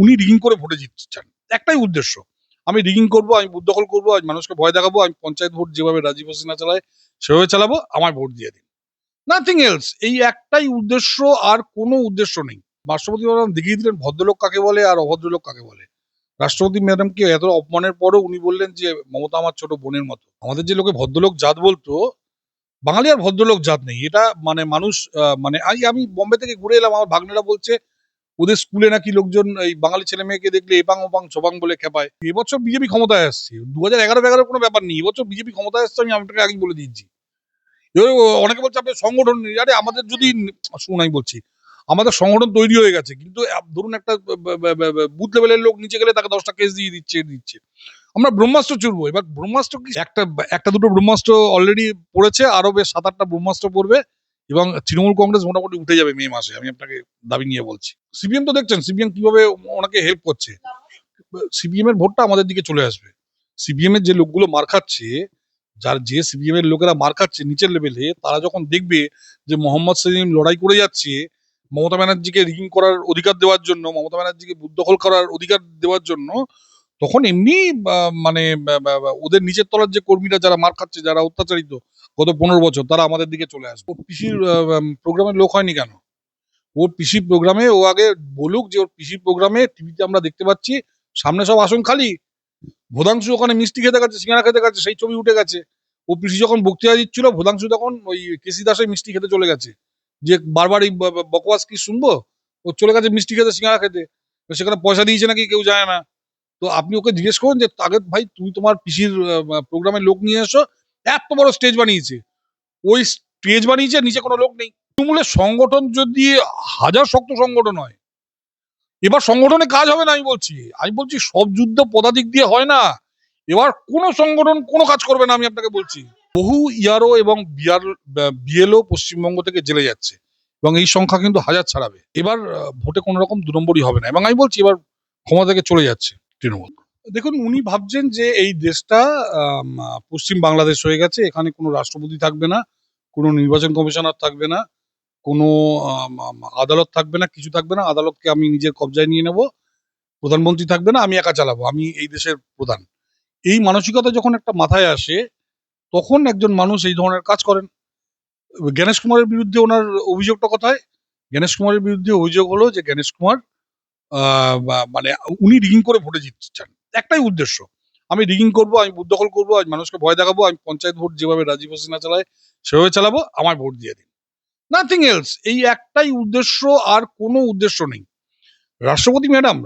উনি রিগিং করে ভোটে জিততে চান। একটাই উদ্দেশ্য, আমি রিগিং করবো, আমি বুথ দখল করবো, আজ মানুষকে ভয় দেখাবো, আমি পঞ্চায়েত ভোট যেভাবে রাজীব হাসিনা চালায় সেভাবে চালাবো, আমায় ভোট দিয়ে দিন। Nothing else. এই একটাই উদ্দেশ্য, আর কোনো উদ্দেশ্য নেই। রাষ্ট্রপতি ম্যাডাম দেখিয়ে দিলেন ভদ্রলোক কাকে বলে আর অভদ্রলোক কাকে বলে। রাষ্ট্রপতি ম্যাডামকে এত অপমানের পরও উনি বললেন যে মমতা আমার ছোট বোনের মতো। আমাদের যে লোকে ভদ্রলোক জাত বলতো, বাঙালি আর ভদ্রলোক জাত নেই। এটা মানে মানুষ মানে আমি বোম্বে থেকে ঘুরে এলাম, আমার ভাগ্নেরা বলছে ওদের স্কুলে নাকি লোকজন এই বাঙালি ছেলে মেয়েকে দেখলে এপাং ওপাং ছোপাং বলে খেপায়। এবছর বিজেপি ক্ষমতায় আসছে, 2011 কোনো ব্যাপার নেই, এবছর বিজেপি ক্ষমতায় আসছে, আমি আপনাকে আগেই বলে দিচ্ছি। এবার অনেকে বলছে আপনি সংগঠন নেই। আরে আমাদের যদি শুনুন, আমি বলছি আমাদের সংগঠন তৈরি হয়ে গেছে, কিন্তু ধরুন একটা বুথ লেভেলের লোক নিচে গেলে তাকে 10টা কেস দিয়ে দিচ্ছে। আমরা ব্রহ্মাস্ত্র চুরবো। এবার ব্রহ্মাস্ত্র কি একটা একটা দুটো ব্রহ্মাস্ত্র অলরেডি পড়েছে, আরো বেশ 7-8টা ব্রহ্মাস্ত্র পড়বে, এবং তৃণমূল কংগ্রেস মোটামুটি উঠে যাবে মে মাসে, আমি আপনাকে দাবি নিয়ে বলছি। সিপিএম তো দেখছেন সিপিএম কিভাবে ওনাকে হেল্প করছে। সিপিএম এর ভোটটা আমাদের দিকে চলে আসবে। সিপিএম এর যে লোকগুলো মার খাচ্ছে, যে সিপিএম এর লোকেরা মার খাচ্ছে নিচের লেভেলে, তারা যখন দেখবে যে মোহাম্মদ সেলিম লড়াই করে যাচ্ছে মমতা ব্যানার্জিকে রিগিং করার অধিকার দেওয়ার জন্য, মমতা ব্যানার্জিকে বুথ দখল করার অধিকার দেওয়ার জন্য, তখন এমনি মানে ওদের নিচের তলার যে কর্মীরা যারা মার খাচ্ছে, যারা অত্যাচারিত গত 15 বছর, তারা আমাদের দিকে চলে আসবে। ওর পিসির প্রোগ্রামের লোক হয়নি কেন? ওর পিসির প্রোগ্রামে ও আগে বলুক যে ওর পিসির প্রোগ্রামে টিভিতে আমরা দেখতে পাচ্ছি সামনে সব আসন খালি, ভোদাংশু ওখানে মিষ্টি খেতে গেছে, সিঙ্গারা খেতে গেছে, সেই ছবি উঠে গেছে। ও পিসি যখন বক্তৃতা দিচ্ছিল, ভোদাংশু তখন ওই কেসি দাসের মিষ্টি খেতে চলে গেছে। যে বারবার এই বকওয়াস কি শুনবো, ও চলে গেছে মিষ্টি খেতে, সিঙ্গারা খেতে। তো সেখানে পয়সা দিয়েছে নাকি কেউ জানে না। তো আপনি ওকে জিজ্ঞেস করুন যে তাকে, ভাই তুমি তোমার পিসির প্রোগ্রামে লোক নিয়ে এসো। এত বড় স্টেজ বানিয়েছে, ওই স্টেজ বানিয়েছে, নিচে কোনো লোক নেই। তৃণমূলের সংগঠন যদি হাজার শক্ত সংগঠন হয়, এবার সংগঠনে কাজ হবে না। আমি বলছি সব যুদ্ধ পদাতিক দিয়ে হয় না। এবার কোন সংগঠন কোনো কাজ করবে না, আমি আপনাকে বলছি। বহু ইয়ারও এবং বিএলও পশ্চিমবঙ্গ থেকে জেলে যাচ্ছে, এবং এই সংখ্যা কিন্তু হাজার ছাড়াবে। এবার ভোটে কোনো রকম 2 নম্বরই হবে না, এবং আমি বলছি এবার ক্ষমতা থেকে চলে যাচ্ছে তৃণমূল। দেখুন, উনি ভাবছেন যে এই দেশটা পশ্চিম বাংলাদেশ হয়ে গেছে, এখানে কোনো রাষ্ট্রপতি থাকবে না, কোনো নির্বাচন কমিশনার থাকবে না, কোনো আদালত থাকবে না, কিছু থাকবে না। আদালতকে আমি নিজের কবজায় নিয়ে নেব, প্রধানমন্ত্রী থাকবে না, আমি একা চালাবো, আমি এই দেশের প্রধান। এই মানসিকতা যখন একটা মাথায় আসে, তখন একজন মানুষ এই ধরনের কাজ করেন। গণেশ কুমারের বিরুদ্ধে ওনার অভিযোগটা কোথায়? গণেশ কুমারের বিরুদ্ধে অভিযোগ হলো যে গণেশ কুমার মানে উনি রিগিং করে ভোটে জিততে চান। একটাই উদ্দেশ্য, আমি রিগিং করবো, আমি বুথ দখল করবো, আজ মানুষকে ভয় দেখাবো, আমি পঞ্চায়েত ভোট যেভাবে রাজীব হাসিনা চালায় সেভাবে চালাবো, আমায় ভোট দিয়ে দিন। Nothing else. এই একটাই উদ্দেশ্য, আর কোনো উদ্দেশ্য নেই। রাষ্ট্রপতি ম্যাডাম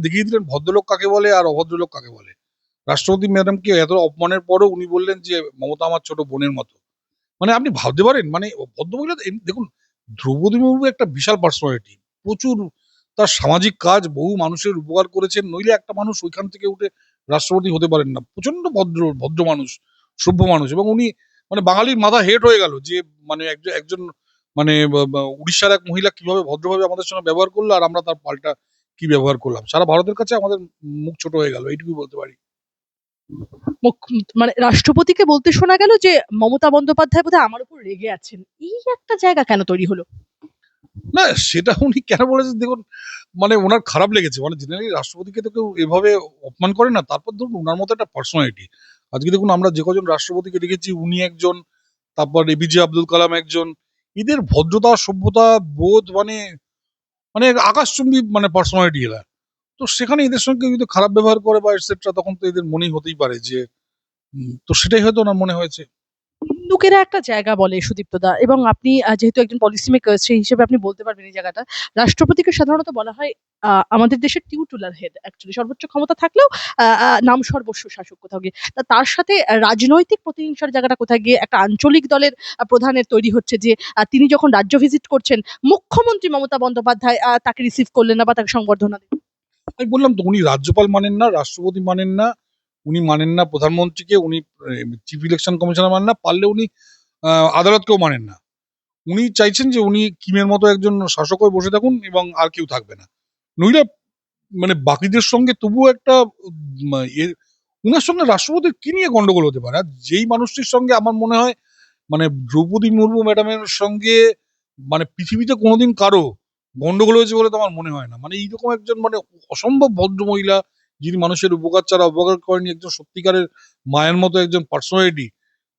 দেখিয়ে দিলেন ভদ্রলোক কাকে বলে আর অভদ্রলোক কাকে বলে। রাষ্ট্রপতি ম্যাডামকে এত অপমানের পরও উনি বললেন যে মমতা আমার ছোট বোনের মতো। মানে আপনি ভাবতে পারেন, মানে ভদ্রমহিলা দেখুন, দ্রৌপদী মুর্মু একটা বিশাল পার্সোনালিটি, প্রচুর তার সামাজিক কাজ, বহু মানুষের উপকার করেছেন, নইলে একটা মানুষ ওইখান থেকে উঠে রাষ্ট্রপতি হতে পারেন না। প্রচন্ড ভদ্র ভদ্র মানুষ, সভ্য মানুষ, এবং উনি মানে বাঙালির মাথা হেট হয়ে গেল যে মানে একজন একজন মানে উড়িষ্যার এক মহিলা কিভাবে ভদ্রভাবে আমাদের সঙ্গে ব্যবহার করলো, আর আমরা তার পাল্টা কি ব্যবহার করলাম। সারা ভারতের কাছে আমাদের মুখ ছোট হয়ে গেল, এইটুকুই বলতে পারি। মানে রাষ্ট্রপতিকে বলতে শোনা গেল যে মমতা বন্দ্যোপাধ্যায় বোধহয় আমার উপর রেগে আছেন। এই একটা জায়গা কেন তৈরি হলো? না, সেটা উনি কেন বলেছেন দেখুন, মানে ওনার খারাপ লেগেছে। মানে জেনারেলি রাষ্ট্রপতিকে তো কেউ এভাবে অপমান করে না। তারপর ধরুন ওনার মতো একটা পার্সোনালিটি, আজকে দেখুন আমরা যে কজন রাষ্ট্রপতিকে দেখেছি, উনি একজন, তারপর এপিজে আব্দুল কালাম একজন, এদের ভদ্রতা সভ্যতা বোধ মানে মানে আকাশচুম্বী মানে পার্সোনালিটি এরা। তো সেখানে এদের সঙ্গে কেউ যদি খারাপ ব্যবহার করে বা এটসেট্রা, তখন তো এদের মনেই হতেই পারে যে তো সেটাই হয়তো ওনার মনে হয়েছে। লোকেরা একটা জায়গা বলে সুদীপ্তদা, এবং আপনি যেহেতু একজন পলিসি মেকার সেই হিসেবে আপনি বলতে পারবেন এই জায়গাটা। রাষ্ট্রপতিকে সাধারণত বলা হয় আমাদের দেশের টিউটুলার হেড, অ্যাকচুয়ালি সর্বোচ্চ ক্ষমতা থাকলেও নাম সর্বস্ব শাসক কোথাও গিয়ে। তার সাথে রাজনৈতিক প্রতিহিংসার জায়গাটা কোথায় গিয়ে একটা আঞ্চলিক দলের প্রধানের তৈরি হচ্ছে যে তিনি যখন রাজ্য ভিজিট করছেন, মুখ্যমন্ত্রী মমতা বন্দ্যোপাধ্যায় তাকে রিসিভ করলেন না বা তাকে সংবর্ধনা দিলেন। আমি বললাম তো, উনি রাজ্যপাল মানেন না, রাষ্ট্রপতি মানেন না, উনি মানেন না প্রধানমন্ত্রীকে, উনি চিফ ইলেকশন কমিশনার মানেন না, পারলে উনি আদালতকেও মানেন না। উনি চাইছেন যে উনি কিমের মতো একজন শাসক হয়ে বসে থাকুন, এবং আর কেউ থাকবে না। নইলে মানে বাকিদের সঙ্গে তবুও একটা উনার সঙ্গে রাষ্ট্রপতির কি নিয়ে গন্ডগোল হতে পারে? আর যেই মানুষটির সঙ্গে আমার মনে হয় মানে দ্রৌপদী মুর্মু ম্যাডামের সঙ্গে মানে পৃথিবীতে কোনোদিন কারো গন্ডগোল হয়েছে বলে তো আমার মনে হয় না। মানে এইরকম একজন মানে অসম্ভব ভদ্র মহিলা, যিনি মানুষের উপকার ছাড়া অপকার করেনি, একজন সত্যিকারের মায়ের মতো একজন পার্সোনালিটি,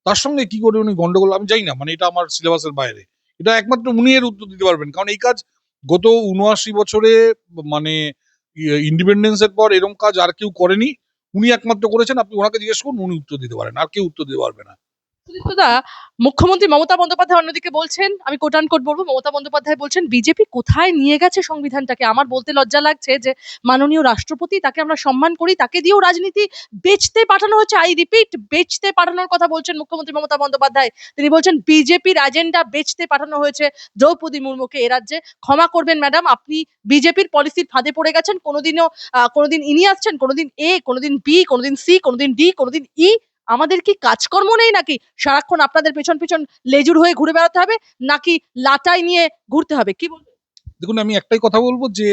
তার সঙ্গে কি করে উনি গন্ডগোল, আমি জানি না। মানে এটা আমার সিলেবাসের বাইরে। এটা একমাত্র উনি এর উত্তর দিতে পারবেন, কারণ এই কাজ গত ৭৯ বছরে, মানে ইন্ডিপেন্ডেন্স এর পর এরকম কাজ আর কেউ করেনি। উনি একমাত্র করেছেন। আপনি ওনাকে জিজ্ঞেস করুন, উনি উত্তর দিতে পারেন, আর কেউ উত্তর দিতে পারবে না। সুদীপ্তদা, মুখ্যমন্ত্রী মমতা বন্দ্যোপাধ্যায় অন্যদিকে বলছেন, আমি কোট আনকোট বলবো, মমতা বন্দ্যোপাধ্যায় বলছেন বিজেপি কোথায় নিয়ে গেছে সংবিধানটাকে। আমার বলতে লজ্জা লাগছে যে মাননীয় রাষ্ট্রপতি, তাকে আমরা সম্মান করি, তাকে দিয়েও রাজনীতি বেচতে পাঠানো হচ্ছে। আই রিপিট, বেচতে পাঠানোর কথা বলছেন মুখ্যমন্ত্রী মমতা বন্দ্যোপাধ্যায়। তিনি বলছেন বিজেপির এজেন্ডা বেচতে পাঠানো হয়েছে দ্রৌপদী মুর্মুকে এ রাজ্যে। ক্ষমা করবেন ম্যাডাম, আপনি বিজেপির পলিসির ফাঁদে পড়ে গেছেন। কোনোদিন ইনি আসছেন, কোনোদিন এ, কোনোদিন বি, কোনোদিন সি, কোনোদিন ডি, কোনোদিন ই। আমাদের কি কাজকর্ম নেই নাকি? সারাক্ষণ আপনাদের পেছন পেছন লেজুর হয়ে ঘুরে বেড়াতে হবে, নাকি লাটাই নিয়ে ঘুরতে হবে? কি বলবেন? দেখুন, আমি একটাই কথা বলবো যে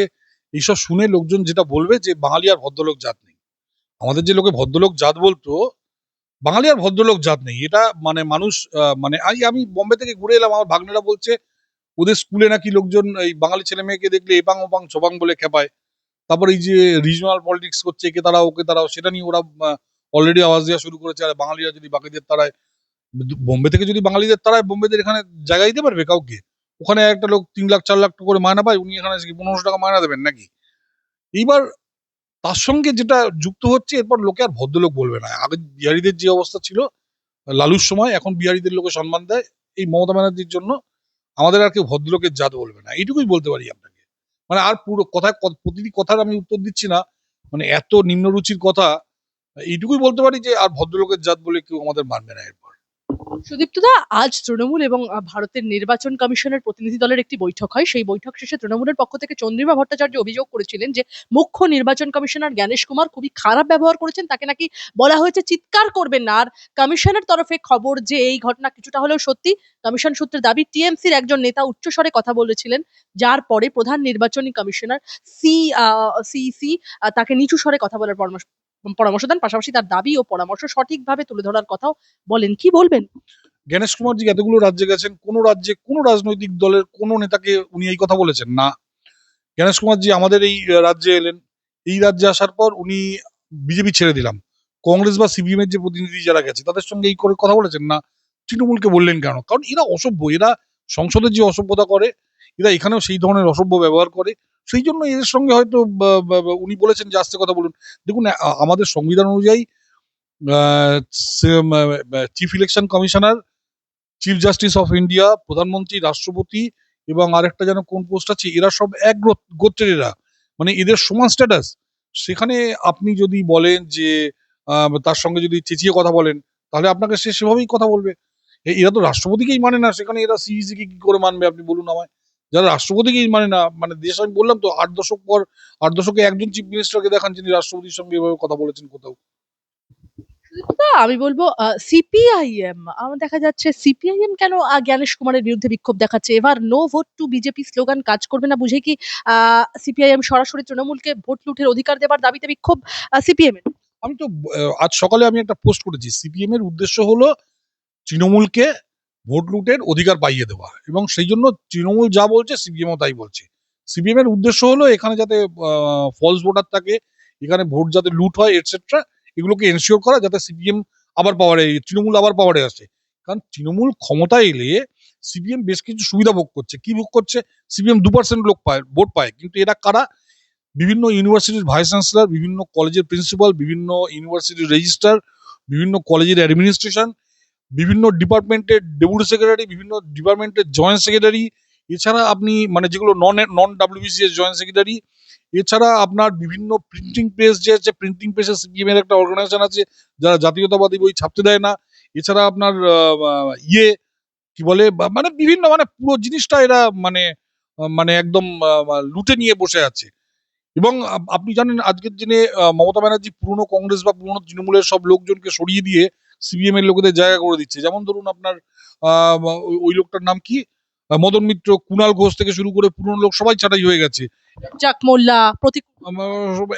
এইসব শুনে লোকজন যেটা বলবে যে বাঙালি আর ভদ্রলোক জাত নেই। আমাদের যে লোকে ভদ্রলোক জাত বলতো, বাঙালি আর ভদ্রলোক জাত নেই। এটা মানে মানুষ, মানে আমি বোম্বে থেকে ঘুরে এলাম, আমার ভাগ্নেরা বলছে ওদের স্কুলে নাকি লোকজন এই বাঙালি ছেলে মেয়েকে দেখলে এপাং ওপাং ছোপাং বলে খেপায়। তারপর এই যে রিজনাল পলিটিক্স করছে, একে তারাও ওকে তারাও, সেটা নিয়ে ওরা অলরেডি আওয়াজ দেওয়া শুরু করেছে। আর বাঙালিরা যদি বাকিদের তারায়, বোম্বে থেকে যদি বাঙালিদের তারায়, বোম্বেদের এখানে জায়গা দিতে পারবে কাউকে? ওখানে একটা লোক ৩ লাখ ৪ লাখ টাকা করে মায়না পায়, উনি এখানে এসে কি ১৫০০ টাকা মায়না দেবেন নাকি? এইবার তার সঙ্গে যেটা যুক্ত হচ্ছে, এরপর লোকে আর ভদ্রলোক বলবে না। আগে বিহারীদের যে অবস্থা ছিল লালুর সময়, এখন বিহারীদের লোকে সম্মান দেয় এই মমতা ব্যানার্জির জন্য। আমাদের আর কেউ ভদ্রলোকের জাত বলবে না, এইটুকুই বলতে পারি আপনাকে। মানে আর পুরো কথায় প্রতিটি কথার আমি উত্তর দিচ্ছি না, মানে এত নিম্নরুচির কথা। এইটুকুই বলতে পারি যে আর ভদ্রলোকের জাত বলে কেউ আমাদের মানবে না এরপর। সুদীপ্তদা, আজ তৃণমূল এবং ভারতের নির্বাচন কমিশনের প্রতিনিধি দলের একটি বৈঠক হয়। সেই বৈঠক শেষে তৃণমূলের পক্ষ থেকে চন্দ্রিমা ভট্টাচার্য অভিযোগ করেছিলেন যে মুখ্য নির্বাচন কমিশনার জ্ঞানেশ কুমার খুবই খারাপ ব্যবহার করেছেন। তাকে নাকি বলা হয়েছে চিৎকার করবেন না। আর কমিশনের তরফে খবর যে এই ঘটনা কিছুটা হলেও সত্যি। কমিশন সূত্রে দাবি, টিএমসির একজন নেতা উচ্চস্বরে কথা বলেছিলেন, যার পরে প্রধান নির্বাচনী কমিশনার সিইসি তাকে নিচু স্বরে কথা বলার পরামর্শ দেন। পাশাপাশি তার দাবি ও পরামর্শ সঠিকভাবে তুলে ধরার কথাও বলেন। কি বলবেন? জ্ঞানেশ কুমারজি এতগুলো রাজ্যে গেছেন, কোনো রাজ্যে কোনো রাজনৈতিক দলের কোনো নেতাকে উনি এই কথা বলেছেন না। জ্ঞানেশ কুমারজি আমাদের এই রাজ্যে এলেন, এই রাজ্যে আসার পর উনি বিজেপি ছেড়ে দিলাম, কংগ্রেস বা সিপিএম এর যে প্রতিনিধি যারা গেছে তাদের সঙ্গে এই করে কথা বলেছেন না। তৃণমূলকে বললেন কেন? কারণ এরা অসভ্য, এরা সংসদের যে অসভ্যতা করে, এরা এখানেও সেই ধরনের অসভ্য ব্যবহার করে। সেই জন্য এদের সঙ্গে হয়তো উনি বলেছেন যে আস্তে কথা বলুন। দেখুন, আমাদের সংবিধান অনুযায়ী chief election commissioner, chief justice of India, প্রধানমন্ত্রী, রাষ্ট্রপতি এবং আরেকটা যেন কোন পোস্ট আছে, এরা সব এক গোত্রের এরা, মানে এদের সমান স্ট্যাটাস। সেখানে আপনি যদি বলেন যে তার সঙ্গে যদি চেঁচিয়ে কথা বলেন, তাহলে আপনাকে সে সেভাবেই কথা বলবে। এরা তো রাষ্ট্রপতিকেই মানে না, সেখানে এরা সিইসি কে কি করে মানবে আপনি বলুন আমায়? যারা রাষ্ট্রপতিকেই মানে না, মানে দেশ, আমি বললাম তো ৮ দশক পর, ৮ দশকে একজন চিফ মিনিস্টারকে দেখান যিনি রাষ্ট্রপতির সঙ্গে এভাবে কথা বলেছেন কোথাও। না, আমি বলবো সিপিআইএম, আমার দেখা যাচ্ছে সিপিআইএম কেন জ্ঞানেশ কুমারের বিরুদ্ধে বিক্ষোভ দেখাচ্ছে। এবার no vote to BJP slogan কাজ করবে না বুঝে কি সিপিআইএম সরাসরি তৃণমূলকে ভোট লুঠের অধিকার দেবার দাবিতে বিক্ষোভ সিপিএম এর? আমি তো আজ সকালে আমি একটা পোস্ট করেছি, সিপিএম এর উদ্দেশ্য হলো তৃণমূলকে ভোট লুটের অধিকার পাইয়ে দেওয়া, এবং সেই জন্য তৃণমূল যা বলছে সিপিএমও তাই বলছে। সিপিএম এর উদ্দেশ্য হলো এখানে যাতে ফলস ভোটার থাকে, এখানে ভোট যাতে লুট হয় এটসেট্রা, এগুলোকে এনশিওর করা, যাতে সিপিএম আবার পাওয়ারে, তৃণমূল আবার পাওয়ারে আসে। কারণ তৃণমূল ক্ষমতায় এলে সিপিএম বেশ কিছু সুবিধা ভোগ করছে। কি ভোগ করছে? সিপিএম 2% লোক পায়, ভোট পায়, কিন্তু এরা কারা? বিভিন্ন ইউনিভার্সিটির ভাইস চ্যান্সেলর, বিভিন্ন কলেজের প্রিন্সিপাল, বিভিন্ন ইউনিভার্সিটির রেজিস্ট্রার, বিভিন্ন কলেজের অ্যাডমিনিস্ট্রেশন, বিভিন্ন ডিপার্টমেন্টের ডেপুটি সেক্রেটারি, বিভিন্ন ডিপার্টমেন্টের জয়েন্ট সেক্রেটারি, এছাড়া আপনি মানে যেগুলো নন নন ডাব্লিউবিসিএস জয়েন্ট সেক্রেটারি, এছাড়া আপনার বিভিন্ন প্রিন্টিং প্রেস যে আছে, প্রিন্টিং প্রেসে সিপিএম এর একটা অর্গানাইজেশন আছে যারা জাতীয়তাবাদী বই ছাপতে দেয় না। এছাড়া আপনার ইয়ে কি বলে, মানে বিভিন্ন, মানে পুরো জিনিসটা এরা মানে মানে একদম লুটে নিয়ে বসে আছে। এবং আপনি জানেন আজকের দিনে মমতা ব্যানার্জি পুরনো কংগ্রেস বা পুরনো তৃণমূলের সব লোকজনকে সরিয়ে দিয়ে সিপিএম এর লোকেদের জায়গা করে দিচ্ছে। যেমন ধরুন আপনার ওই লোকটার নাম কি, মদন মিত্র, কুণাল ঘোষ থেকে শুরু করে পুরনো লোক সবাই ছাঁটাই হয়ে গেছে। যাক মোল্লা, প্রতীক।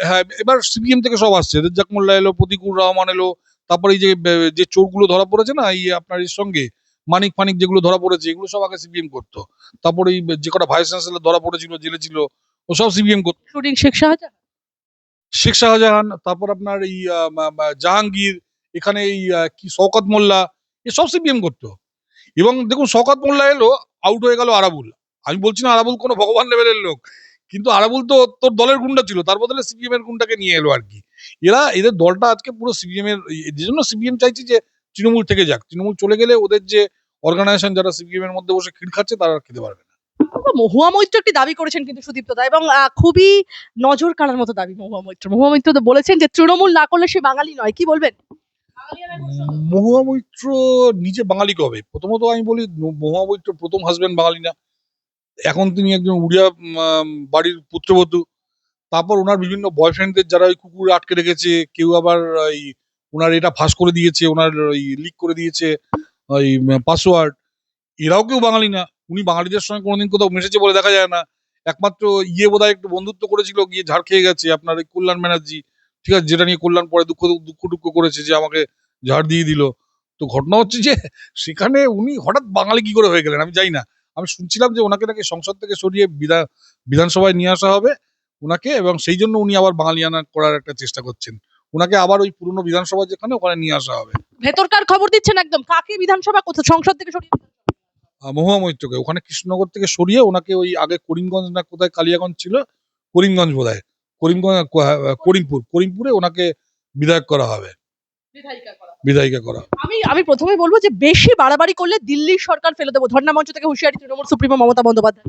হ্যাঁ, এবার সিপিএম থেকে সব আসছে, রেজ্জাক মোল্লা এলো, প্রতিকুর রহমান এলো, তারপরে এই যে যে চোরগুলো ধরা পড়েছে না এই আপনার এর সঙ্গে, মানিক ফানিক যেগুলো ধরা পড়েছে এগুলো সব আগে সিপিএম করতো। তারপরে এই যে কটা ভাইস চ্যান্সেলর ধরা পড়েছিল, জেলে ছিল, ওসব সিপিএম করতো। শুটিং শেখ শাহজাহান। শেখ শাহজাহান, তারপর আপনার এই জাহাঙ্গীর, এখানে এই কি শওকত মোল্লা, এসব সিপিএম করতো। এবং দেখুন শওকত মোল্লা এলো, আউট হয়ে গেল আরাবুল। আমি বলছি না আরাবুল কোনো ভগবান লেভেলের লোক, কিন্তু আরাবুল তো তোর দলের গুন্ডা ছিল, তার বদলে সিপিএম এর গুন্ডাকে নিয়ে এলো আর কি। এদের দলটা আজকে পুরো সিপিএম এর, এই জন্য সিপিএম চাইছে যে তৃণমূল থেকে যাক। তৃণমূল চলে গেলে ওদের যে অর্গানাইজেশন যারা সিপিএম এর মধ্যে বসে ক্ষীর খাচ্ছে তারা আর খেতে পারবে না। মহুয়া মৈত্র একটি দাবি করেছেন কিন্তু সুদীপ্ত দা, এবং খুবই নজর কাড়ার মতো দাবি মহুয়া মৈত্র। মহুয়া মৈত্র তো বলেছেন যে তৃণমূল না করলে সে বাঙালি নয়, কি বলবেন? মহুয়া মৈত্র নিজে বাঙালি কবে? প্রথমত আমি বলি মহুয়া মৈত্র প্রথম হাজবেন্ড বাঙালি না, এখন তিনি একজন উড়িয়া বাড়ির পুত্রবধূ। তারপর ওনার বিভিন্ন বয়ফ্রেন্ডদের যারা ওই কুকুরে আটকে রেখেছে, কেউ আবার এই ওনার এটা ফাঁস করে দিয়েছে, ওনার ওই লিক করে দিয়েছে ওই পাসওয়ার্ড, এরাও কেউ বাঙালি না। উনি বাঙালিদের সঙ্গে কোনোদিন কোথাও মিশেছে বলে দেখা যায় না। একমাত্র বোধহয় একটু বন্ধুত্ব করেছিল, গিয়ে ঝাড় খেয়ে গেছে আপনার ওই কল্যাণ ব্যানার্জি, ঠিক আছে, যেটা নিয়ে কল্যাণ পরে দুঃখ দুঃখ টুক্ষ করেছে যে আমাকে ঝাড় দিয়ে দিল। তো ঘটনা হচ্ছে যে সেখানে উনি হঠাৎ বাঙালি কি করে হয়ে গেলেন আমি জানি না। আমি শুনছিলাম যে ওনাকে নাকি সংসদ থেকে সরিয়ে বিধানসভায় নিয়ে আসা হবে ওনাকে, এবং সেই জন্য উনি আবার বাঙালিয়ানা করার একটা চেষ্টা করছেন। ওনাকে আবার ওই পুরনো বিধানসভা যেখানে ওখানে নিয়ে আসা হবে। ভেতরকার খবর দিচ্ছেন একদম, কাকে বিধানসভা কোথাও সংসদ থেকে সরিয়ে? মহুয়া মৈত্রকে ওখানে কৃষ্ণনগর থেকে সরিয়ে ওনাকে ওই আগে করিমগঞ্জ না কোথায় কালিয়াগঞ্জ ছিল, করিমগঞ্জ বোধহয়, করিমগঞ্জ করিমপুরে ওনাকে বিধায়ক করা হবে, বিধায়িকা করা। বিধায়িকা করা হবে। আমি প্রথমে বলবো যে বেশি বাড়াবাড়ি করলে দিল্লির সরকার ফেলে দেবো, ধর্ণা মঞ্চ থেকে হুঁশিয়ারি তৃণমূল সুপ্রিমো মমতা বন্দ্যোপাধ্যায়।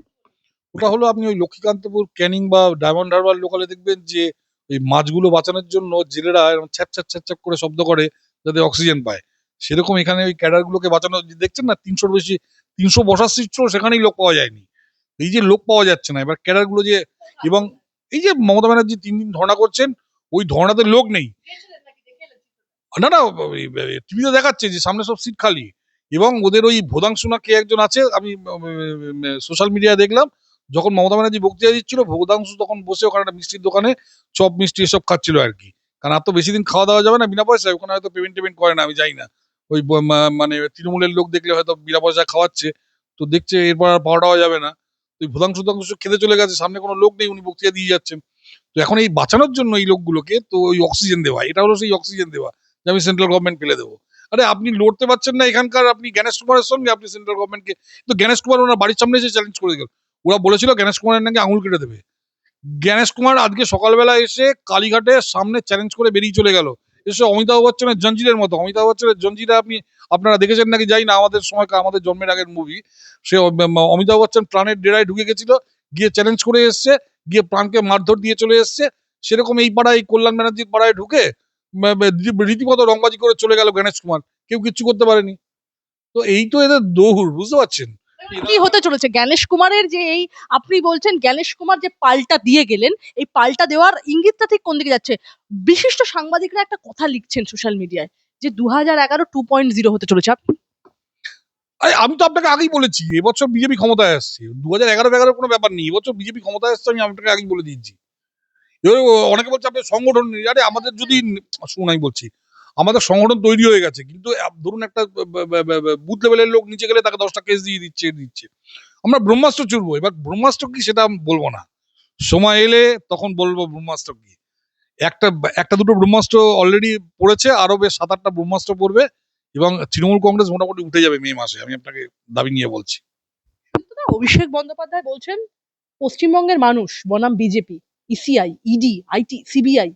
ওটা হলো আপনি ওই লক্ষ্মীকান্তপুর, ক্যানিং বা ডায়মন্ড হারবার লোকালে দেখবেন যে ওই মাছগুলো বাঁচানোর জন্য জেলেরা এরকম ছ্যাপ ছ্যাপ ছ্যাপ ছ্যাপ করে শব্দ করে যাতে অক্সিজেন পায়। সেরকম এখানে ওই ক্যাডার গুলোকে বাঁচানো দেখছেন না, 300-র বেশি, 300 বসার সিট ছিল, সেখানেই লোক পাওয়া যায়নি। এই যে লোক পাওয়া যাচ্ছে না, এবার ক্যাডার গুলো যে, এবং এই যে মমতা ব্যানার্জি 3 দিন ধর্ণা করছেন, ওই ধর্ণাতে লোক নেই। না না, টিভিতে দেখাচ্ছে যে সামনে সব সিট খালি, এবং ওদের ওই ভোদাংশু না কে একজন আছে, আমি সোশ্যাল মিডিয়ায় দেখলাম, যখন মমতা ব্যানার্জি বক্তৃতা দিচ্ছিল ভোদাংশু তখন বসে ওখানে একটা মিষ্টির দোকানে চপ মিষ্টি এসব খাচ্ছিল আর কি। কারণ আর তো বেশি দিন খাওয়া দাওয়া যাবে না বিনা পয়সায়, ওখানে হয়তো পেমেন্ট টেমেন্ট করে না আমি জানি না। ওই মানে তৃণমূলের লোক দেখলে হয়তো বিনা পয়সায় খাওয়াচ্ছে, তো দেখছে এরপর আর পাওয়া টাওয়া যাবে না। তো ওই ভোদাংশু টংশু খেতে চলে গেছে, সামনে কোনো লোক নেই, উনি বক্তৃতা দিয়ে যাচ্ছেন। তো এখন এই বাঁচানোর জন্য এই লোকগুলোকে তো ওই অক্সিজেন দেওয়া, এটা হলো সেই অক্সিজেন দেওয়া যে আমি সেন্ট্রাল গভর্নমেন্ট ফেলে দেবো। আরে আপনি লড়তে পারছেন না এখানকার, আপনি জ্ঞানেশ কুমারের সঙ্গে আপনি সেন্ট্রাল গভর্নমেন্টকে, তো জ্ঞানেশ কুমার ওনার বাড়ির সামনে এসে চ্যালেঞ্জ করে গেল। ওরা বলেছিল জ্ঞানেশ কুমারের নাকি আঙুল কেটে দেবে। জ্ঞানেশ কুমার আজকে সকালবেলা এসে কালীঘাটের সামনে চ্যালেঞ্জ করে বেরিয়ে চলে গেল, এসে অমিতাভ বচ্চনের জঞ্জিরের মতো। অমিতাভ বচ্চনের জঞ্জিরা আপনারা দেখেছেন নাকি জানি না, আমাদের সময়কার, আমাদের জন্মের আগের মুভি। সে অমিতাভ বচ্চন প্রাণের ডেরায় ঢুকে গেছিল, গিয়ে চ্যালেঞ্জ করে এসছে, গিয়ে প্রাণকে মারধর দিয়ে চলে এসছে। সেরকম এই পাড়ায়, কল্যাণ ব্যানার্জির পাড়ায় ঢুকে রীতিমতো রংবাজি করে চলে গেল গণেশ কুমার, কেউ কিচ্ছু করতে পারেনি। তো এই তো এদের দৌড়, বুঝতে পারছেন? কি হতে চলেছে জ্ঞানেশ কুমারের যে এই, আপনি বলছেন জ্ঞানেশ কুমার যে পাল্টা দিয়ে গেলেন, এই পাল্টা দেওয়ার ইঙ্গিতটা ঠিক কোন দিকে যাচ্ছে? বিশিষ্ট সাংবাদিকরা একটা কথা লিখছেন সোশ্যাল মিডিয়ায় যে 2011 2.0 হতে চলেছে। আমি তো আপনাকে আগেই বলেছি এবছর বিজেপি ক্ষমতায় আসছে, 2011 কোনো ব্যাপার নেই, এবছর বিজেপি ক্ষমতায় আসছে, আমি আপনাকে আগেই বলে দিয়েছি। এবার অনেকে বলছে আপনার সংগঠন নেই, আরে আমাদের যদি, শুনুন আমি বলছি, আমাদের সংগঠন তৈরি হয়ে গেছে, কিন্তু ধরুন একটা বুথ লেভেলের লোক নিচে গেলে তাকে 10টা কেস দিয়ে দিচ্ছে। আমরা ব্রহ্মাস্ত্র চুরবো, এবার ব্রহ্মাস্ত্র কি সেটা বলবো না, সময় এলে তখন বলবো ব্রহ্মাস্ত্র কি। একটা একটা দুটো ব্রহ্মাস্ত্র অলরেডি পড়েছে, আরো বেশ 7-8টা ব্রহ্মাস্ত্র পড়বে, এবং তৃণমূল কংগ্রেস মোটামুটি উঠে যাবে মে মাসে, আমি আপনাকে দাবি নিয়ে বলছি। অভিষেক বন্দ্যোপাধ্যায় বলছেন পশ্চিমবঙ্গের মানুষ বনাম BJP, ECI, ED, IT, CBI,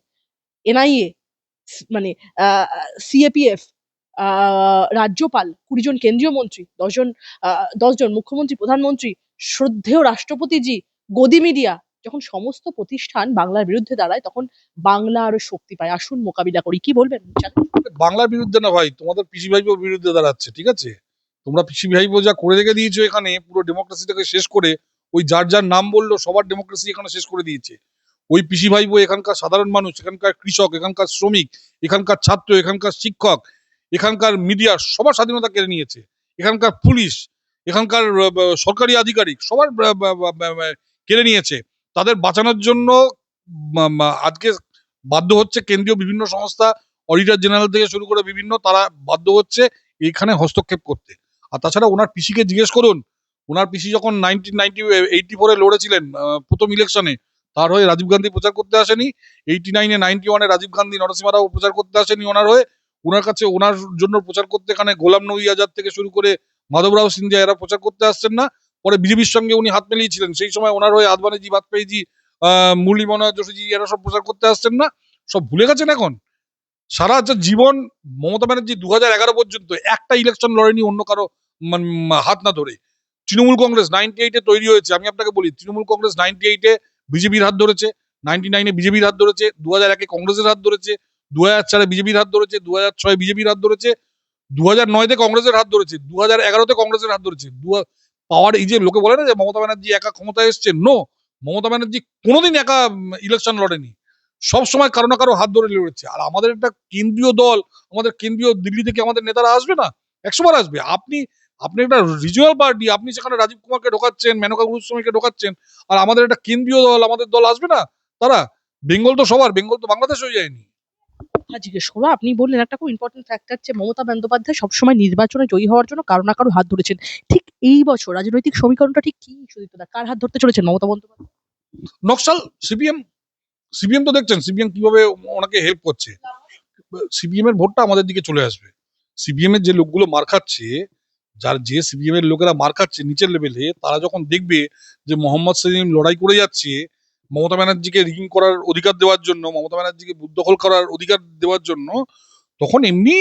NIA, মানে সিএপিএফ, রাজ্যপাল, 20 জন কেন্দ্রীয় মন্ত্রী, 10 জন মুখ্যমন্ত্রী, প্রধানমন্ত্রী, শ্রদ্ধেয় রাষ্ট্রপতিজি, গদি মিডিয়া, যখন সমস্ত প্রতিষ্ঠান বাংলার বিরুদ্ধে দাঁড়ায় তখন বাংলা আরো শক্তি পায়। আসুন মোকাবিলা করি, কি বলবেন? বাংলার বিরুদ্ধে না ভাই, তোমাদের পিসি ভাইপো বিরুদ্ধে দাঁড়াচ্ছে, ঠিক আছে? তোমরা পিসি ভাইপো যা করে রেখে দিয়েছো এখানে, পুরো ডেমোক্রেসিটাকে শেষ করে, ওই যার যার নাম বললো সবার ডেমোক্রেসি এখানে শেষ করে দিয়েছে। ওই পিসি ভাইপো এখানকার সাধারণ মানুষ, এখানকার কৃষক, এখানকার শ্রমিক, এখানকার ছাত্র, এখানকার শিক্ষক, এখানকার মিডিয়া, সবার স্বাধীনতা কেড়ে নিয়েছে। এখানকার পুলিশ, এখানকার সরকারি আধিকারিক, সবার কেড়ে নিয়েছে। তাদের বাঁচানোর জন্য আজকে বাধ্য হচ্ছে কেন্দ্রীয় বিভিন্ন সংস্থা, অডিটর জেনারেল থেকে শুরু করে বিভিন্ন, তারা বাধ্য হচ্ছে এখানে হস্তক্ষেপ করতে। আর তাছাড়া ওনার পিসিকে জিজ্ঞেস করুন, ওনার পিসি যখন 1984-এ লড়েছিলেন প্রথম ইলেকশনে, তার হয়ে রাজীব গান্ধী প্রচার করতে আসেনি। 89-এ 91-এ রাজীব গান্ধী নরসিমা রাও প্রচার করতে আসেনি ওনার হয়ে। ওনার কাছে ওনার জন্য প্রচার করতে এখানে গোলাম নবী আজাদ থেকে শুরু করে মাধবরাও সিন্ধিয়া এরা প্রচার করতে আসছেন না। পরে বিজেপির সঙ্গে উনি হাত মিলিয়েছিলেন, সেই সময় ওনার হয়ে আদবানিজি, বাজপেয়ীজি, মুরলী মনোহর যোশীজি এরা সব প্রচার করতে আসছেন না। সব ভুলে গেছেন এখন। সারা যে জীবন মমতা ব্যানার্জি 2011 পর্যন্ত একটা ইলেকশন লড়েনি অন্য কারো হাত না ধরে। তৃণমূল কংগ্রেস 98-এ তৈরি হয়েছে, আমি আপনাকে বলি, তৃণমূল কংগ্রেস 98-এ বিজেপির হাত ধরেছে, 99-এ বিজেপির হাত ধরেছে, 2001-এ কংগ্রেসের হাত ধরেছে, 2004-এ বিজেপির হাত ধরেছে, 2006-এ বিজেপির হাত ধরেছে, 2009-তে কংগ্রেসের হাত ধরেছে, 2011-তে কংগ্রেসের হাত ধরেছে। পাওয়ার, এই যে লোকে বলে না যে মমতা ব্যানার্জি একা ক্ষমতায় এসছে, নো, মমতা ব্যানার্জি কোনোদিন একা ইলেকশন লড়েনি, সব সময় কারো না কারো হাত ধরে লড়েছে। আর আমাদের একটা কেন্দ্রীয় দল, আমাদের কেন্দ্রীয় দিল্লি থেকে আমাদের নেতারা আসবে না, 100 বার আসবে। আপনি আপনি একটা রিজিওনাল পার্টি, আপনি সেখানে রাজীব কুমারকে ঢোকাচ্ছেন, মেনকা গুরুস্বামীকে ঢোকাচ্ছেন, আর আমাদের একটা কেন্দ্রীয় দল, আমাদের দল আসবে না তারা? বেঙ্গল তো সবার, বেঙ্গল তো বাংলাদেশ হয়ে যায়নি। জিজ্ঞেস করবো, আপনি বললেন একটা খুব ইম্পর্টেন্ট ফ্যাক্টর যে মমতা বন্দ্যোপাধ্যায় সবসময় নির্বাচনে জয়ী হওয়ার জন্য কারো না কারো হাত ধরেছেন। ঠিক এই বছর রাজনৈতিক সমীকরণটা ঠিক কি সুদীপ্তদা? কার হাত ধরতে চলেছেন মমতা বন্দ্যোপাধ্যায়? নকশাল, সিপিএম। সিপিএম তো দেখছেন সিপিএম কিভাবে ওনাকে হেল্প করছে। সিপিএম এর ভোটটা আমাদের দিকে চলে আসবে। সিপিএম এর যে লোকগুলো মার খাচ্ছে, যে সিপিএম এর লোকেরা মার খাচ্ছে নিচের লেভেলে, তারা যখন দেখবে যে মোহাম্মদ সেলিম লড়াই করে যাচ্ছে মমতা ব্যানার্জিকে রিগিং করার অধিকার দেওয়ার জন্য, মমতা ব্যানার্জিকে বুথ দখল করার অধিকার দেওয়ার জন্য, তখন এমনি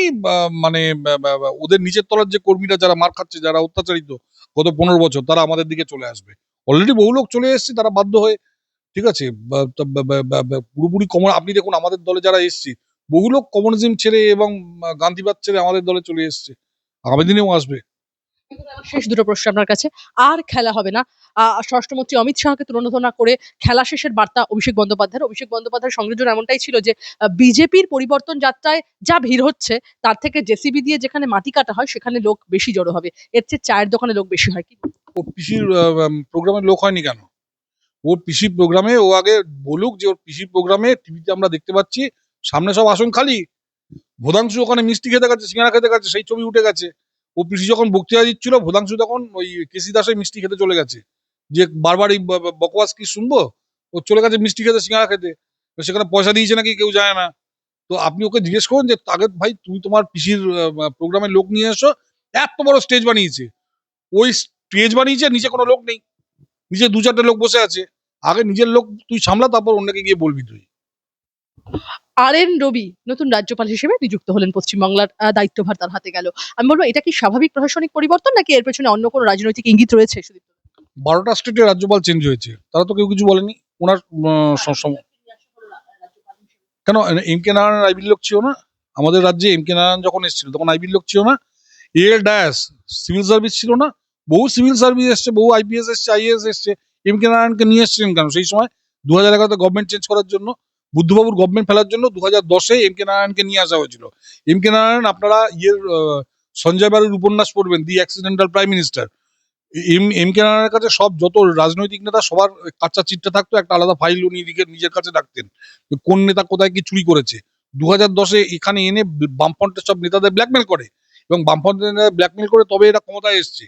মানে ওদের নিচের তলার যে কর্মীরা যারা মার খাচ্ছে, যারা অত্যাচারিত গত 15 বছর, তারা আমাদের দিকে চলে আসবে। অলরেডি বহু লোক চলে এসেছে, তারা বাধ্য হয়ে। ঠিক আছে, পুরোপুরি কমন, আপনি দেখুন আমাদের দলে যারা এসছে, বহু লোক কমিউনিজম ছেড়ে এবং গান্ধীবাদ ছেড়ে আমাদের দলে চলে এসছে, আগামী দিনেও আসবে। শেষ দুটো প্রশ্ন আপনার কাছে। আর খেলা হবে না, স্বরাষ্ট্রমন্ত্রী অমিত শাহকে তুলনা করে খেলা শেষের বার্তা অভিষেক বন্দ্যোপাধ্যায়ের সংযোজন এমনটাই ছিল যে বিজেপির পরিবর্তন যাত্রায় যা ভিড় হচ্ছে তার থেকে জেসিবি দিয়ে যেখানে মাটি কাটা হয় সেখানে লোক বেশি জড়ো হবে, এর চেয়ে চায়ের দোকানে লোক বেশি হয় কি? ওর পিসির প্রোগ্রামে লোক হয়নি কেন? ওর পিসি প্রোগ্রামে ও আগে বলুক যে ওর পিসি প্রোগ্রামে টিভিতে আমরা দেখতে পাচ্ছি সামনে সব আসন খালি, ভোদাংশু ওখানে মিষ্টি খেতে গেছে, সিঙ্গারা খেতে গেছে, সেই ছবি উঠে গেছে। ও পিসি যখন বক্তৃতা দিচ্ছিল, ভোদাংশু তখন ওই কেসি দাসের মিষ্টি খেতে চলে গেছে, যে বারবার এই বকওয়াস কি শুনবো, ও চলে গেছে মিষ্টি খেতে, সিঙ্গারা খেতে। তো সেখানে পয়সা দিয়েছে নাকি কেউ জানে না। তো আপনি ওকে জিজ্ঞেস করুন যে আগে ভাই তুমি তোমার পিসির প্রোগ্রামে লোক নিয়ে এসো। এত বড় স্টেজ বানিয়েছে, ওই স্টেজ বানিয়েছে, নিচে কোনো লোক নেই, নিচে 2-4টে লোক বসে আছে। আগে নিজের লোক তুই সামলা, তারপর অন্যকে গিয়ে বলবি তুই। আর.এন. রবি নতুন রাজ্যপাল হিসেবে নিযুক্ত হলেন, পশ্চিমবাংলার দায়িত্বভার তার হাতে গেল। আমি বলবো এটা কি স্বাভাবিক প্রশাসনিক পরিবর্তন নাকি এর পেছনে অন্য কোনো রাজনৈতিক ইঙ্গিত রয়েছে সুদীপ্ত? 12টা স্টেটে রাজ্যপাল চেঞ্জ হয়েছে, তারা তো কেউ কিছু বলেনি। ওনার কেন, এম কে নারায়ণ আইবির লোক ছিল না? আমাদের রাজ্যে এম কে নারায়ণ যখন এসেছিল তখন আইবির লোক ছিল না? এল ডায়াস সিভিল সার্ভিস ছিল না? বহু সিভিল সার্ভিস এসছে, বহু আইপিএস এসছে, আইএএস এসছে। এম কে নারায়ণকে নিয়ে এসেছিলেন কেন সেই সময়? 2011-তে গভর্নমেন্ট চেঞ্জ করার জন্য, বুদ্ধবাবুর গভর্নমেন্ট ফেলার জন্য 2010-এ এম কে নারায়ণকে নিয়ে আসা হয়েছিল। এম কে নারায়ণ, আপনারা সঞ্জয় বারুর উপন্যাস পড়বেন, the accidental prime minister. M K নারায়ণের কাছে সব যত রাজনৈতিক নেতা সবার কাচ্চা চিটটা থাকতো, একটা আলাদা ফাইল উনি নিজের কাছে রাখতেন, কোন নেতা কোথায় কি চুরি করেছে। 2010-এ এখানে এনে বামফ্রন্টের সব নেতাদের ব্ল্যাকমেল করে, এবং বামফ্রন্টের ব্ল্যাকমেল করে তবে এরা ক্ষমতায় এসছে।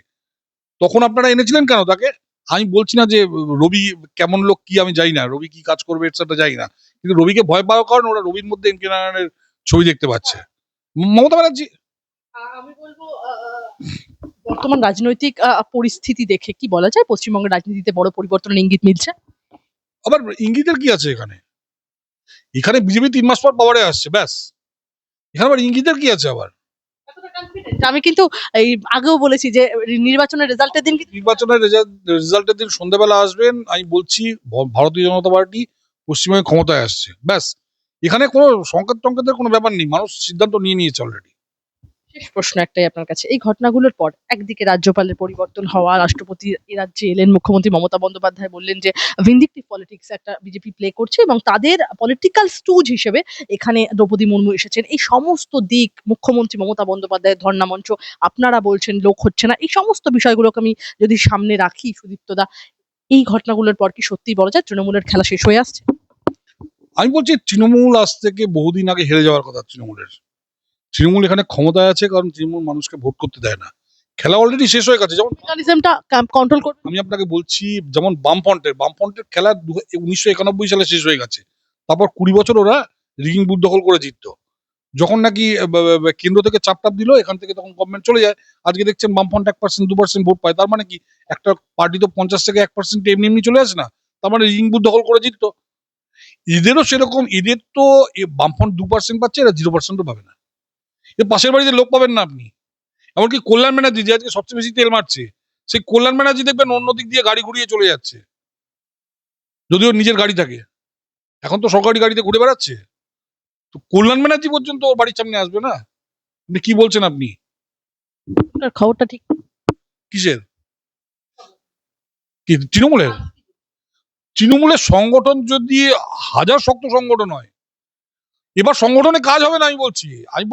তখন আপনারা এনেছিলেন কেন তাকে? আমি বলছি না যে রবি কেমন লোক কি আমি জানি না, রবি কি কাজ করবে সেটা জানি না, কিন্তু রবিকে ভয় পাওয়ার কারণে ওরা রবির মধ্যে এম কে নারায়ণের ছবি দেখতে পাচ্ছে। মমতা ব্যানার্জি, আমি বলবো বর্তমান রাজনৈতিক পরিস্থিতি দেখে কি বলা যায় পশ্চিমবঙ্গের রাজনীতিতে বড় পরিবর্তনের ইঙ্গিত মিলছে? আবার ইঙ্গিতের কি আছে এখানে? এখানে বিজেপি 3 মাস পর পাওয়ারে আসছে, ব্যাস। এখানে আবার ইঙ্গিতের কি আছে আবার? আমি কিন্তু এই আগেও বলেছি যে নির্বাচনের রেজাল্টের দিন নির্বাচনের রেজাল্টের দিন সন্ধ্যাবেলা আসবেন, আমি বলছি ভারতীয় জনতা পার্টি পশ্চিমবঙ্গে ক্ষমতায় আসছে, ব্যাস। এখানে কোনো সংকেত টঙ্কেতের কোনো ব্যাপার নেই, মানুষ সিদ্ধান্ত নিয়ে নিয়েছে অলরেডি। শেষ প্রশ্ন একটাই আপনার কাছে, এই ঘটনাগুলোর পর একদিকে রাজ্যপালের পরিবর্তন হওয়া, রাষ্ট্রপতি এ রাজ্যে এলেন, মুখ্যমন্ত্রী মমতা বন্দ্যোপাধ্যায় বললেন যে ভিন্ডিকটিভ পলিটিক্স একটা বিজেপি প্লে করছে এবং তাদের পলিটিক্যাল স্টুজ হিসেবে এখানে দ্রৌপদী মুর্মু এসেছেন। এই সমস্ত দিক, মুখ্যমন্ত্রী মমতা বন্দ্যোপাধ্যায়ের ধর্ণা মঞ্চ, আপনারা বলছেন লোক হচ্ছে না, এই সমস্ত বিষয়গুলোকে আমি যদি সামনে রাখি সুদীপ্তদা, এই ঘটনাগুলোর পর কি সত্যিই বলা যায় তৃণমূলের খেলা শেষ হয়ে আসছে? আমি বলছি তৃণমূল আজ থেকে বহুদিন আগে হেরে যাওয়ার কথা। তৃণমূল এখানে ক্ষমতায় আছে কারণ তৃণমূল মানুষকে ভোট করতে দেয় না, খেলা অলরেডি শেষ হয়ে গেছে। যেমন মেকানিজমটা কন্ট্রোল করবে। আমি আপনাকে বলছি, যেমন বামফ্রন্টের খেলা 1991 সালে শেষ হয়ে গেছে। তারপর 20 বছর ওরা রিগিং বুথ দখল করে জিততো। যখন নাকি কেন্দ্র থেকে চাপ দিল, এখান থেকে তখন গভর্নমেন্ট চলে যায়। আজকে দেখছেন বামফ্রন্ট 1% 2% ভোট পায়। তার মানে কি, একটা পার্টি তো 50 থেকে 1% এমনি এমনি চলে আসে না। তার মানে রিগিং বুথ দখল করে জিততো। এদেরও সেরকম, এদের তো বামফ্রন্ট 2% পাচ্ছে, এরা 0% পাবে না। এর পাশের বাড়িতে লোক পাবেন না আপনি। এমনকি কল্যাণ ব্যানার্জি, যে আজকে সবচেয়ে বেশি তেল মারছে, সেই কল্যাণ ব্যানার্জি দেখবেন অন্য দিক দিয়ে গাড়ি ঘুরিয়ে চলে যাচ্ছে, যদিও নিজের গাড়ি থাকে। এখন তো সরকারি গাড়িতে ঘুরে বেড়াচ্ছে। তো কল্যাণ ব্যানার্জি পর্যন্ত ওর বাড়ির সামনে আসবে না। আপনি কি বলছেন আপনি? আপনার খবরটা ঠিক। কিসের? কি তৃণমূলের? তৃণমূলের সংগঠন যদি হাজার শক্ত সংগঠন হয়, এবার সংগঠনে কাজ হবে না। আমি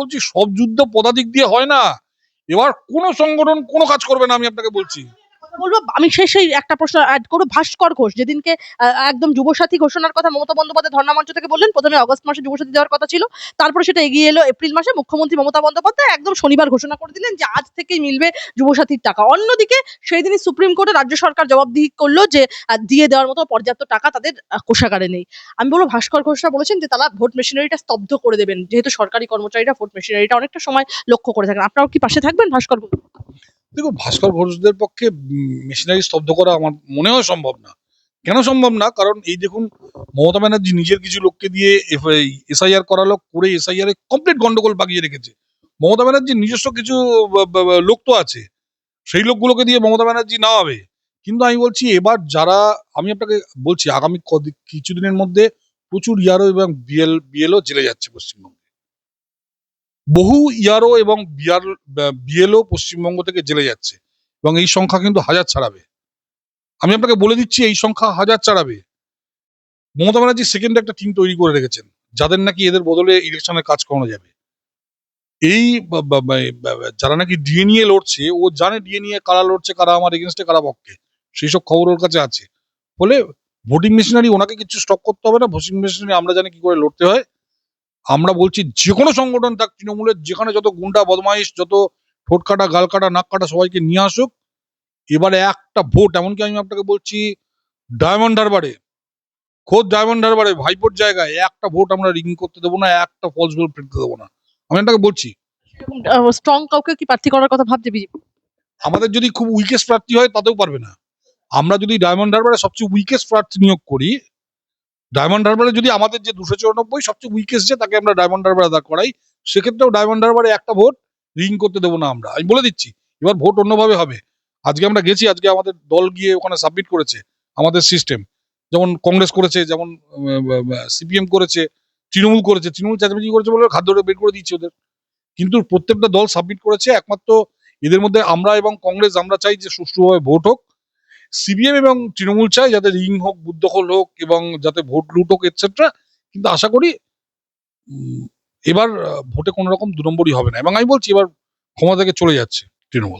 বলছি সব যুদ্ধ পদাতিক দিয়ে হয় না। এবার কোন সংগঠন কোনো কাজ করবে না, আমি আপনাকে বলছি। বলবো আমি শেষেই একটা প্রশ্ন অ্যাড করবো। ভাস্কর ঘোষ যেদিনকে একদম যুবসাথী ঘোষণার কথা মমতা বন্দ্যোপাধ্যায় ধর্ণা মঞ্চ থেকে বললেন, প্রথমে অগস্ট মাসে যুবসাথী দেওয়ার কথা ছিল, তারপরে সেটা এগিয়ে এলো এপ্রিল মাসে। মুখ্যমন্ত্রী মমতা বন্দ্যোপাধ্যায় একদম শনিবার ঘোষণা করে দিলেন যে আজ থেকেই মিলবে যুবসাথীর টাকা। অন্যদিকে সেই দিনই সুপ্রিম কোর্টে রাজ্য সরকার জবাবদিহি করলো যে দিয়ে দেওয়ার মতো পর্যাপ্ত টাকা তাদের কোষাগারে নেই। আমি বলবো ভাস্কর ঘোষরা বলেছেন যে তারা ভোট মেশিনারিটা স্তব্ধ করে দেবেন, যেহেতু সরকারি কর্মচারীরা ভোট মেশিনারিটা অনেকটা সময় লক্ষ্য করে থাকেন। আপনারাও কি পাশে থাকবেন ভাস্কর ঘোষ? দেখুন, ভাস্কর ঘোষদের পক্ষে মেশিনারি স্তব্ধ করা আমার মনে হয় সম্ভব না। কেন সম্ভব না? কারণ এই দেখুন, মমতা ব্যানার্জি নিজের কিছু লোককে দিয়ে এসআইআর করালো, করে এসআইআর এ কমপ্লিট গন্ডগোল পাকিয়ে রেখেছে। মমতা ব্যানার্জির নিজস্ব কিছু লোক তো আছে, সেই লোকগুলোকে দিয়ে মমতা ব্যানার্জি নামাবে। কিন্তু আমি বলছি, এবার যারা, আমি আপনাকে বলছি, আগামী কিছুদিনের মধ্যে প্রচুর ইয়ারও এবং বিএলও জেলে যাচ্ছে পশ্চিমবঙ্গে। বহু ইয়ারও এবং বিএলও পশ্চিমবঙ্গ থেকে জেলে যাচ্ছে, এবং এই সংখ্যা কিন্তু হাজার ছাড়াবে। আমি আপনাকে বলে দিচ্ছি, এই সংখ্যা হাজার ছাড়াবে। মমতা ব্যানার্জি সেকেন্ডে একটা টিম তৈরি করে রেখেছেন, যাদের নাকি এদের বদলে ইলেকশনে কাজ করানো যাবে। এই যারা নাকি ডিএ নিয়ে লড়ছে, ও জানে ডিএ নিয়ে কারা লড়ছে, কারা আমার এগেনস্টে, কারা পক্ষে। সেই সব খবর ওর কাছে আছে। ফলে ভোটিং মেশিনারি ওনাকে কিছু স্টপ করতে হবে না। ভোটিং মেশিনারি আমরা জানি কি করে লড়তে হয়। আমরা বলছি, যে কোনো সংগঠন থাক তৃণমূলের, যেখানে যত গুন্ডা বদমাইশ, যত ঠোঁট কাটা, গাল কাটা, নাক কাটা, সবাইকে নিয়ে আসুক। এবারে একটা ভোট, এমনকি আমি আপনাকে বলছি, ডায়মন্ড হারবারে, খোদ ডায়মন্ড হারবারে ভাইপোর জায়গায় একটা ভোট আমরা রিগিং করতে দেবো না, একটা ফলস ভোট ফেলতে দেবো না। আমি আপনাকে বলছি, স্ট্রং কাউকে কি প্রার্থী করার কথা ভাবছে বিজেপি? আমাদের যদি খুব উইকেস্ট প্রার্থী হয়, তাতেও পারবে না। আমরা যদি ডায়মন্ড হারবারে সবচেয়ে উইকেস্ট প্রার্থী নিয়োগ করি, ডায়মন্ড হারবারে যদি আমাদের যে 294 সবচেয়ে উইকেস্ট, যে তাকে আমরা ডায়মন্ড হারবারে দাঁড় করাই, সেক্ষেত্রেও ডায়মন্ড হারবারে একটা ভোট রিগিং করতে দেবো না আমরা। আমি বলে দিচ্ছি, এবার ভোট অন্যভাবে হবে। আজকে আমরা গেছি, আজকে আমাদের দল গিয়ে ওখানে সাবমিট করেছে আমাদের সিস্টেম। যেমন কংগ্রেস করেছে, যেমন সিপিএম করেছে, তৃণমূল করেছে। তৃণমূল চেঁচামেচি করেছে বলে খাদ্য বের করে দিচ্ছে ওদের। কিন্তু প্রত্যেকটা দল সাবমিট করেছে। একমাত্র এদের মধ্যে আমরা এবং কংগ্রেস, আমরা চাই যে সুষ্ঠুভাবে ভোট হোক। সিপিএম এবং তৃণমূল চায় যাতে রিং হোক, বুথ দখল হোক, এবং যাতে ভোট লুট হোক, এটসেট্রা। কিন্তু আশা করি এবার ভোটে কোনো রকম 2 নম্বরই হবে না, এবং আমি বলছি এবার ক্ষমতা থেকে চলে যাচ্ছে তৃণমূল।